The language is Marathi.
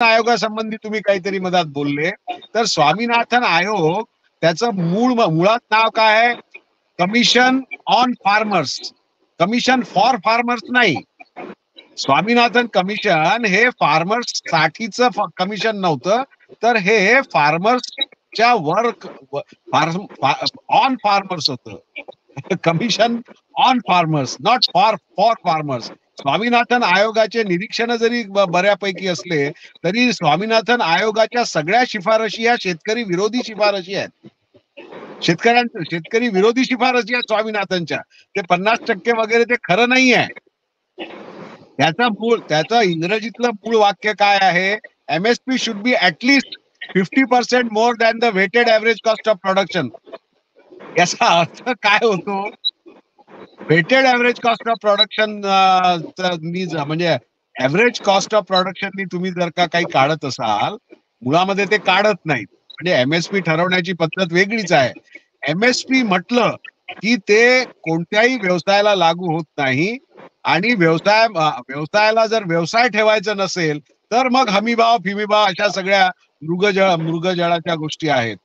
आयोगासंबंधी तुम्ही काहीतरी मधात बोलले, तर स्वामीनाथन आयोग त्याचं मुळात नाव काय आहे? Commission on farmers, commission for farmers नाही. स्वामीनाथन कमिशन हे फार्मर्स साठीचं कमिशन नव्हतं, तर हे फार्मर्सच्या वर्क ऑन फार्मर्स होतं. Commission on farmers, not for farmers. Swaminathan आयोगाचे निरीक्षण जरी बऱ्यापैकी असले तरी स्वामीनाथन आयोगाच्या सगळ्या शिफारशी या शेतकरी विरोधी शिफारशी आहेत. शेतकरी विरोधी शिफारशी आहेत स्वामीनाथनच्या. ते 50% वगैरे ते खरं नाही आहे. त्याचं इंग्रजीतलं मूळ वाक्य काय आहे? MSP should be at least 50% more than the weighted average cost of production. याचा अर्थ काय होतो? Weighted average cost of production म्हणजे ऍव्हरेज कॉस्ट ऑफ प्रोडक्शन तुम्ही जर का काही काढत असाल, मुळामध्ये ते काढत नाहीत. म्हणजे एमएसपी ठरवण्याची पद्धत वेगळीच आहे. एमएसपी म्हटलं की ते कोणत्याही व्यवसायाला लागू होत नाही आणि व्यवसायाला जर व्यवसाय ठेवायचा नसेल तर मग हमीभाव फिमीभाव अशा सगळ्या मृगजळाच्या गोष्टी आहेत.